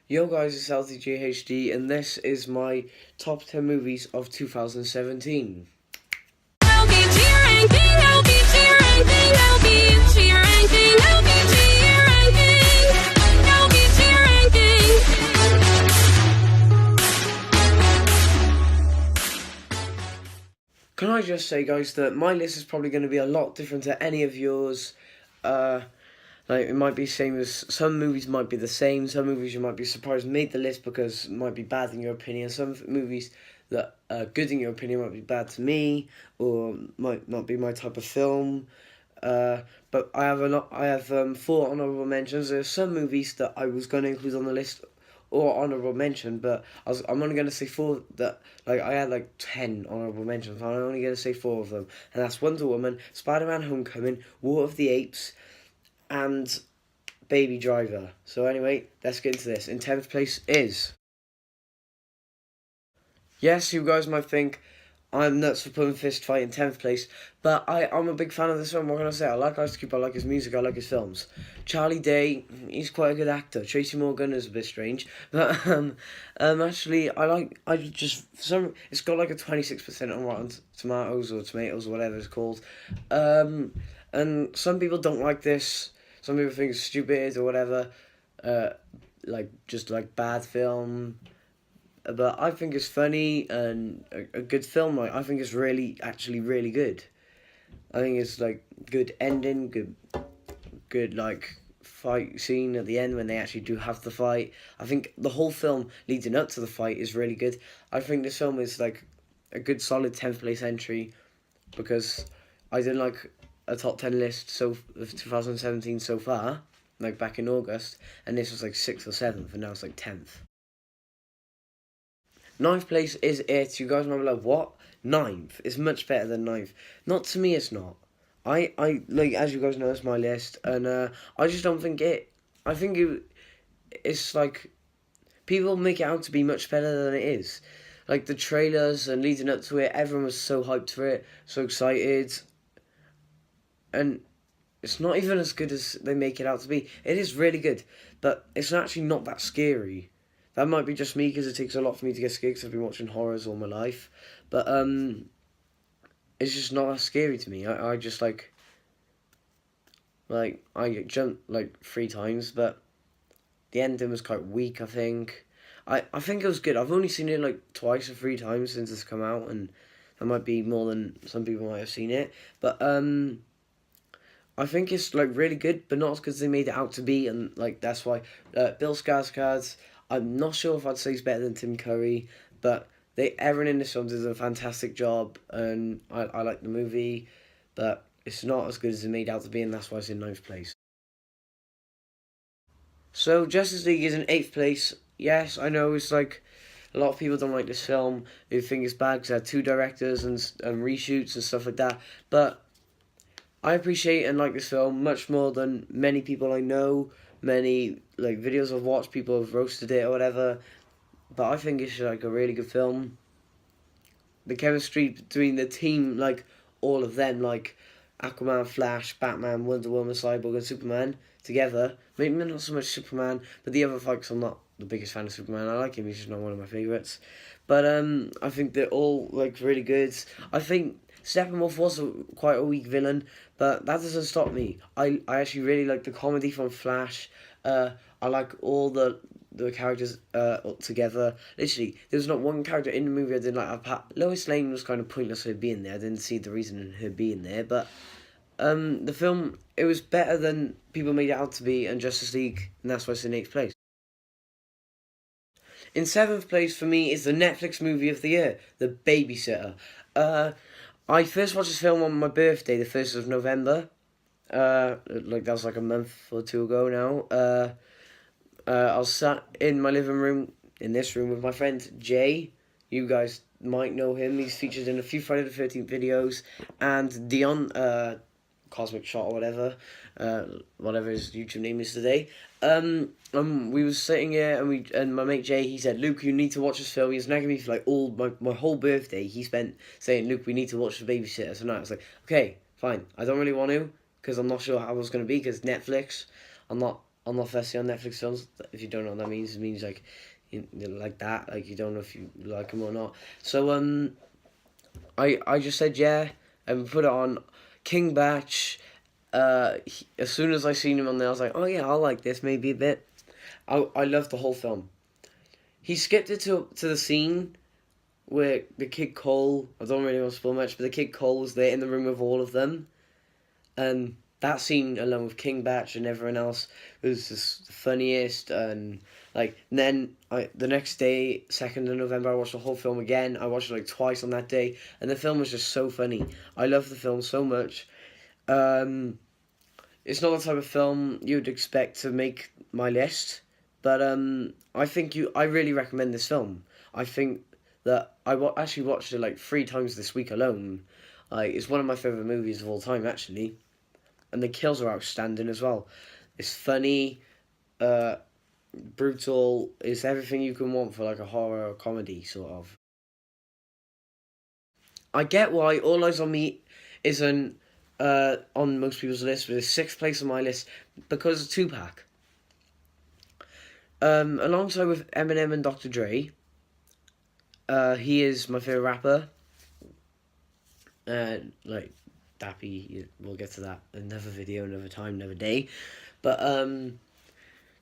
Yo guys, it's LTGHD and this is my top 10 movies of 2017. Can I just say, guys, that my list is probably going to be a lot different to any of yours. Like, it might be same as some movies might be the same. Some movies you might be surprised made the list because it might be bad in your opinion. Some movies that are good in your opinion might be bad to me or might not be my type of film. But I have four honorable mentions. There's some movies that I was going to include on the list or honorable mention, but I'm only going to say four that, like, I had like 10 honorable mentions. I'm only going to say four of them, and that's Wonder Woman, Spider-Man: Homecoming, War of the Apes, and Baby Driver. So anyway, let's get into this. In 10th place is... Yes, you guys might think I'm nuts for putting Fist Fight in 10th place, but I'm a big fan of this film. What can I say? I like Ice Cube, I like his music, I like his films. Charlie Day, he's quite a good actor. Tracy Morgan is a bit strange, but actually, it's got like a 26% on Rotten Tomatoes or whatever it's called. And some people don't like this. Some people think it's stupid or whatever, just like bad film. But I think it's funny and a good film. Like, I think it's actually really good. I think it's like good ending, good like fight scene at the end when they actually do have the fight. I think the whole film leading up to the fight is really good. I think this film is like a good solid 10th place entry because I did like a top 10 list of 2017 so far, like back in August, and this was like 6th or 7th, and now it's like 10th. 9th place is It. You guys might be like, what? 9th is much better than 9th. Not to me, it's not. I like, as you guys know, it's my list, and I just don't think I think it's like, people make it out to be much better than it is. Like, the trailers and leading up to it, everyone was so hyped for it, so excited, and it's not even as good as they make it out to be. It is really good, but it's actually not that scary. That might be just me because it takes a lot for me to get scared because I've been watching horrors all my life. But it's just not that scary to me. I just like I jumped like 3 times, but the ending was quite weak, I think. I think it was good. I've only seen it like twice or 3 times since it's come out, and that might be more than some people might have seen it. But I think it's like really good, but not as good as they made it out to be, and like that's why Bill Skarsgård, I'm not sure if I'd say he's better than Tim Curry, but everyone in this film did a fantastic job, and I like the movie, but it's not as good as it made out to be, and that's why it's in 9th place. So Justice League is in 8th place. Yes, I know it's like a lot of people don't like this film. They think it's bad because it had 2 directors and reshoots and stuff like that, but I appreciate and like this film much more than many people I know. Many like videos I've watched, people have roasted it or whatever. But I think it's like a really good film. The chemistry between the team, like all of them, like Aquaman, Flash, Batman, Wonder Woman, Cyborg, and Superman together. Maybe not so much Superman, but the other folks, I'm not the biggest fan of Superman. I like him; he's just not one of my favorites. But I think they're all like really good. I think Steppenwolf was quite a weak villain, but that doesn't stop me. I actually really like the comedy from Flash. I like all the characters together. Literally, there's not one character in the movie I didn't like. Lois Lane was kind of pointless her being there. I didn't see the reason in her being there, but the film, it was better than people made it out to be, and Justice League, and that's why it's in 8th place. In 7th place for me is the Netflix movie of the year, The Babysitter. I first watched this film on my birthday, the 1st of November. Like, that was like a month or 2 ago now. I was sat in my living room, in this room, with my friend Jay. You guys might know him. He's featured in a few Friday the 13th videos. And Dion, Cosmic Shot or whatever his YouTube name is today. We was sitting here, and my mate Jay, he said, "Luke, you need to watch this film." He was nagging me for like all my whole birthday. He spent saying, "Luke, we need to watch The Babysitter tonight." I was like, okay, fine. I don't really want to because I'm not sure how it's going to be because Netflix. I'm not on the first on Netflix films. If you don't know what that means, it means like like that, like you don't know if you like them or not. So I just said yeah and put it on. King Batch. As soon as I seen him on there, I was like, oh yeah, I'll like this maybe a bit. I loved the whole film. He skipped it to the scene where the kid Cole. I don't really want to spoil much, but the kid Cole was there in the room with all of them, and that scene along with King Batch and everyone else was just the funniest. And like then the next day, 2nd of November, I watched the whole film again. I watched it like twice on that day, and the film was just so funny. I love the film so much. It's not the type of film you'd expect to make my list, but I really recommend this film. I think that actually watched it like 3 times this week alone. It's one of my favourite movies of all time, actually. And the kills are outstanding as well. It's funny, brutal. It's everything you can want for like a horror or comedy, sort of. I get why All Eyes on Me isn't on most people's list, but it's 6th place on my list because of Tupac. Alongside with Eminem and Dr. Dre, he is my favourite rapper. Like Dappy, we'll get to that another video, another time, another day. But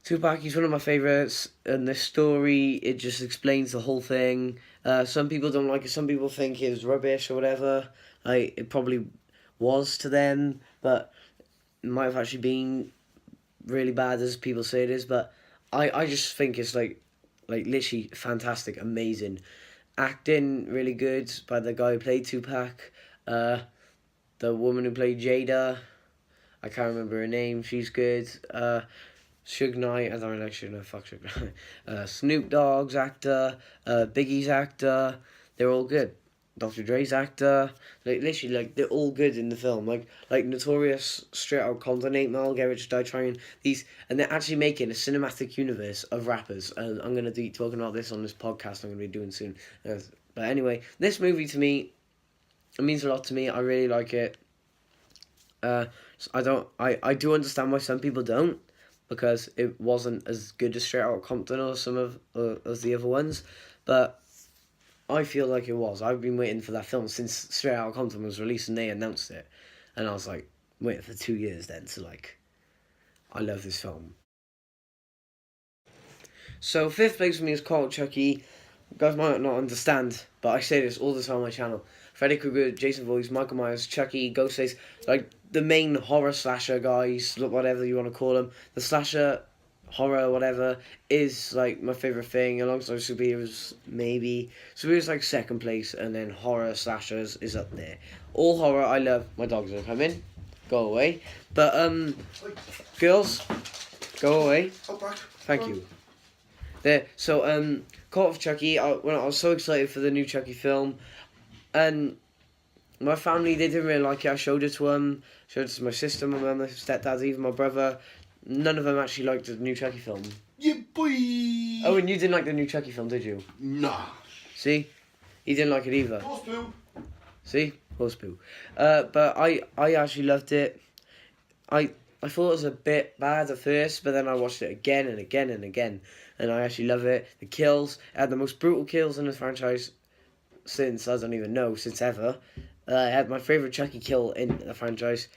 Tupac, he's one of my favourites, and this story, it just explains the whole thing. Some people don't like it, some people think it was rubbish or whatever. Like, it probably was to them, but it might have actually been really bad as people say it is. But I just think it's like literally fantastic, amazing. Acting really good by the guy who played Tupac. The woman who played Jada, I can't remember her name, she's good. Suge Knight, I don't really like Suge Knight, fuck Suge Knight. Snoop Dogg's actor, Biggie's actor, they're all good. Dr. Dre's actor, like literally, like they're all good in the film. Like Notorious, Straight Out Compton, 8 Mile, Get Rich or Die Trying. These, and they're actually making a cinematic universe of rappers. And I'm gonna be talking about this on this podcast. I'm gonna be doing soon. But anyway, this movie to me, it means a lot to me. I really like it. I do understand why some people don't, because it wasn't as good as Straight Outta Compton or some of as the other ones, but I feel like it was. I've been waiting for that film since Straight Outta Compton was released and they announced it, and I was like waiting for 2 years then to like. I love this film. So 5th place for me is called Chucky. You guys might not understand, but I say this all the time on my channel. Freddy Krueger, Jason Voorhees, Michael Myers, Chucky, Ghostface, like the main horror slasher guys, whatever you want to call them. The slasher, horror, whatever, is like my favourite thing, alongside superheroes, maybe. Superheroes like 2nd place, and then horror slashers is up there. All horror I love. My dogs are coming. Go away. But, girls, go away. Thank you. There, so, Cult of Chucky, I was so excited for the new Chucky film, and my family, they didn't really like it. I showed it to my sister, my mum, my stepdad, even my brother. None of them actually liked the new Chucky film. Yeah, boy! Oh, and you didn't like the new Chucky film, did you? Nah. See? He didn't like it either. Horse poo. See? Horse poo. But I actually loved it. I thought it was a bit bad at first, but then I watched it again and again and again, and I actually love it. The kills, it had the most brutal kills in the franchise since, I don't even know, since ever. I had my favourite Chucky kill in the franchise,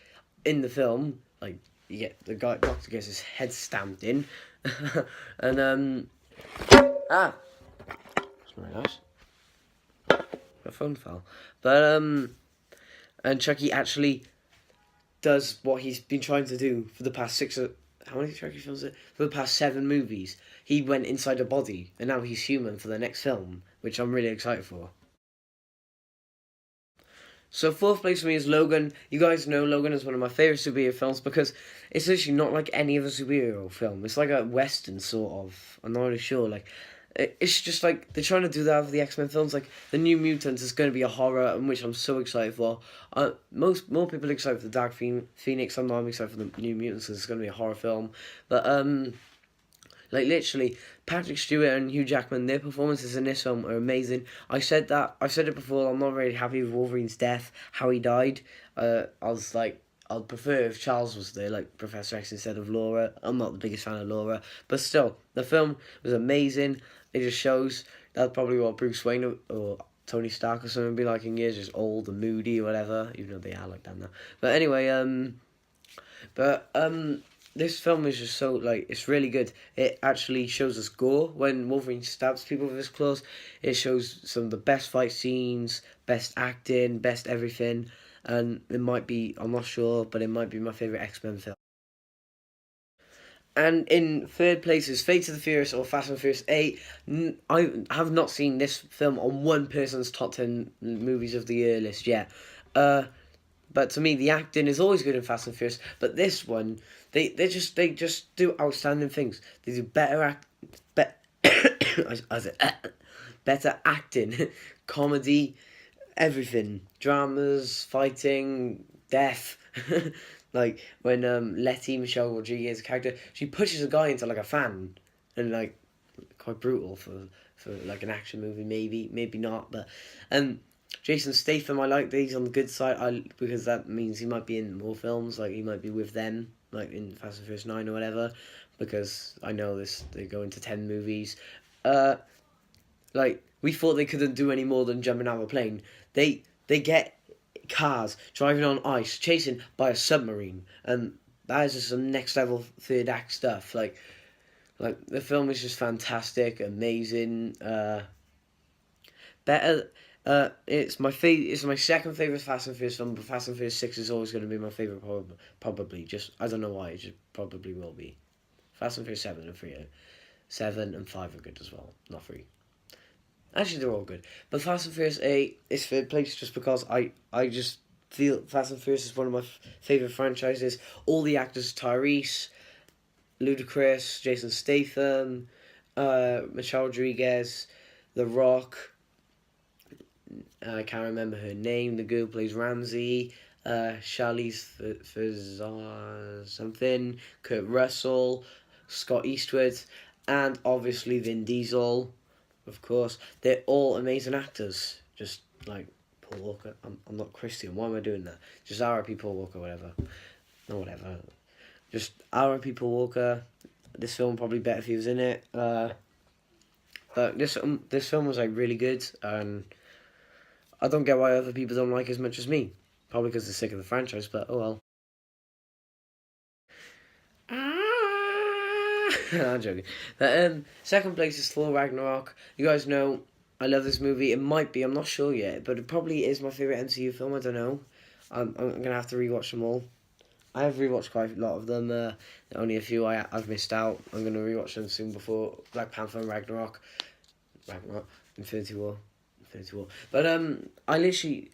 in the film. Like, you get the guy, doctor gets his head stamped in. And, that's very nice. My phone fell. But, and Chucky actually does what he's been trying to do for the past how many Chucky films is it? For the past 7 movies. He went inside a body, and now he's human for the next film, which I'm really excited for. So 4th place for me is Logan. You guys know Logan is one of my favourite superhero films because it's literally not like any other superhero film. It's like a western sort of. I'm not really sure. Like, it's just like they're trying to do that with the X-Men films. Like the New Mutants is going to be a horror, and which I'm so excited for. More people are excited for the Dark Phoenix. I'm excited for the New Mutants because it's going to be a horror film. But like literally, Patrick Stewart and Hugh Jackman, their performances in this film are amazing. I've said it before, I'm not really happy with Wolverine's death, how he died. I was like, I'd prefer if Charles was there, like Professor X instead of Laura. I'm not the biggest fan of Laura, but still, the film was amazing. It just shows that's probably what Bruce Wayne or Tony Stark or something would be like in years, just old and moody or whatever, even though they are like that now. But anyway, but this film is just so, like, it's really good. It actually shows us gore when Wolverine stabs people with his claws. It shows some of the best fight scenes, best acting, best everything. And it might be, I'm not sure, but it might be my favourite X-Men film. And in third place is Fate of the Furious or Fast and Furious 8. I have not seen this film on one person's top 10 movies of the year list yet. But to me, the acting is always good in Fast and Furious. But this one, they just do outstanding things. They do better better acting, comedy, everything, dramas, fighting, death. Like when Letty, Michelle Rodriguez's character, she pushes a guy into like a fan, and like quite brutal for like an action movie, maybe not, but Jason Statham, I like that he's on the good side, because that means he might be in more films, like he might be with them, like in Fast and Furious 9 or whatever, because I know they go into 10 movies. Like, we thought they couldn't do any more than jumping out of a plane. They get cars driving on ice, chasing by a submarine, and that is just some next level third act stuff. Like the film is just fantastic, amazing. Better. It's my It's my second favorite Fast and Furious film, but Fast and Furious 6 is always going to be my favorite. Probably. Just I don't know why. It just probably will be. Fast and Furious 7 and 3. 7 and 5 are good as well. Not 3. Actually, they're all good. But Fast and Furious 8 is third place just because I just feel Fast and Furious is one of my favourite franchises. All the actors, Tyrese, Ludacris, Jason Statham, Michelle Rodriguez, The Rock, I can't remember her name, the girl who plays Ramsey, Charlize something, Kurt Russell, Scott Eastwood, and obviously Vin Diesel. Of course, they're all amazing actors. Just like Paul Walker. I'm not Christian. Why am I doing that? Just R.I.P. Paul Walker, whatever. No, whatever. Just R.I.P. Paul Walker. This film probably better if he was in it. But this film was like really good, and I don't get why other people don't like it as much as me. Probably because they're sick of the franchise. But oh well. I'm joking. But second place is Thor Ragnarok. You guys know I love this movie. It might be, I'm not sure yet, but it probably is my favourite MCU film. I don't know. I'm gonna have to rewatch them all. I have rewatched quite a lot of them. Only a few I've missed out. I'm gonna rewatch them soon before Black Panther and Ragnarok, Infinity War. But I literally.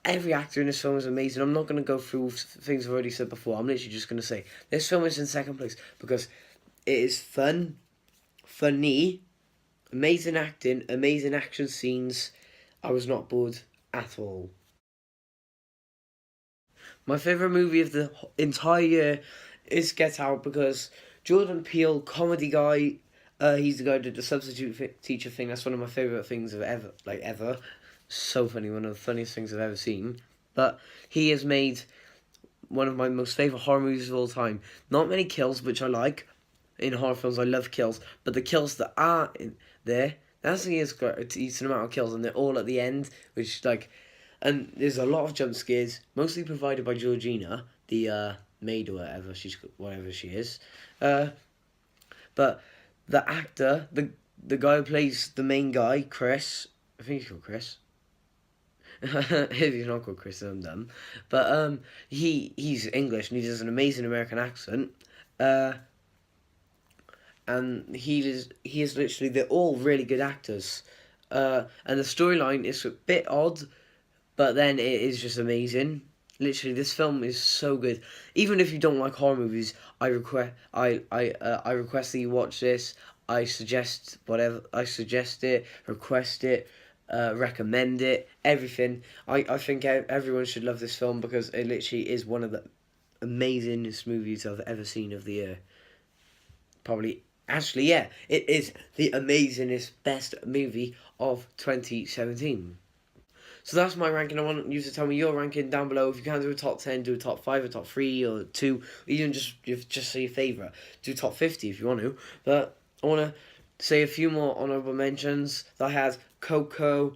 Every actor in this film is amazing. I'm not going to go through things I've already said before. I'm literally just going to say this film is in second place because it is funny, amazing acting, amazing action scenes. I was not bored at all. My favourite movie of the entire year is Get Out because Jordan Peele, comedy guy, he's the guy who did the substitute teacher thing. That's one of my favourite things of ever. So funny, one of the funniest things I've ever seen. But he has made one of my most favourite horror movies of all time. Not many kills, which I like. In horror films, I love kills. But the kills that are in there, that's he has got a decent amount of kills, and they're all at the end, which, like... And there's a lot of jump scares, mostly provided by Georgina, the maid or whatever she is. But the actor, the guy who plays the main guy, Chris... I think he's called Chris. If he's not called Chris, I'm dumb. But he's English and he does an amazing American accent. And he is literally, they're all really good actors. And the storyline is a bit odd, but then it is just amazing. Literally, this film is so good. Even if you don't like horror movies, I request that you watch this. I suggest it, request it, recommend it, everything. I think everyone should love this film because it literally is one of the amazingest movies I've ever seen of the year. Actually, yeah, it is the amazingest, best movie of 2017. So that's my ranking. I want you to tell me your ranking down below. If you can do a top 10, do a top 5, a top 3, or 2, or even just say your favourite. Do top 50 if you want to. But I want to say a few more honourable mentions. I had Coco,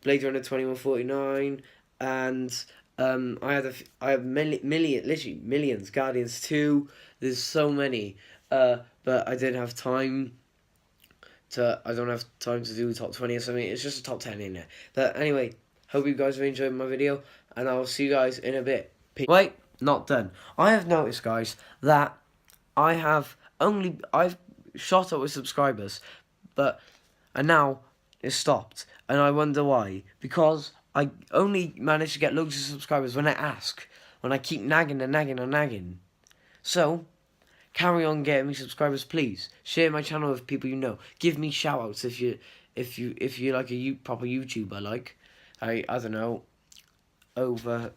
Blade Runner 2149, and I have literally millions. Guardians 2. There's so many. But I didn't have time. I don't have time to do top 20 or something. It's just a top 10 in it. But anyway, hope you guys have enjoyed my video, and I will see you guys in a bit. Peace. Wait, not done. I have noticed, guys, that I've shot up with subscribers, and now it's stopped, and I wonder why. Because I only manage to get loads of subscribers when I keep nagging and nagging and nagging. So carry on getting me subscribers, please. Share my channel with people you know. Give me shoutouts if you like a proper YouTuber. Like I don't know, over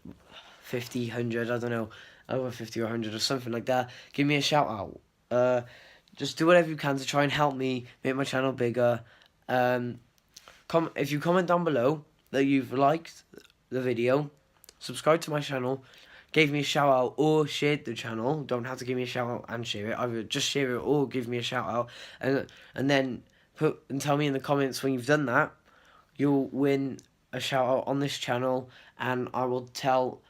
50, 100, I don't know, over 50 or 100 or something like that. Give me a shout out. Just do whatever you can to try and help me make my channel bigger. If you comment down below that you've liked the video, subscribe to my channel, gave me a shout out, or shared the channel. Don't have to give me a shout out and share it. Either just share it or give me a shout out, and then tell me in the comments when you've done that. You'll win a shout out on this channel, and I will tell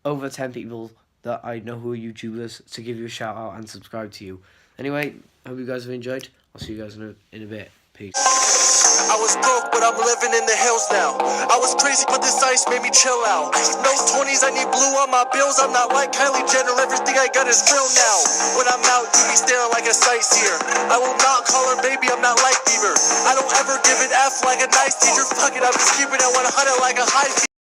over 10 people that I know who are YouTubers to give you a shout out and subscribe to you. Anyway, hope you guys have enjoyed. I'll see you guys in a bit. Peace. I was broke, but I'm living in the hills now. I was crazy, but this ice made me chill out. No 20s, I need blue on my bills. I'm not like Kylie Jenner, everything I got is real now. When I'm out, you be staring like a sightseer. I will not call her baby, I'm not like Bieber. I don't ever give an F like a nice teacher. Fuck it, I'm just keeping it 100 like a high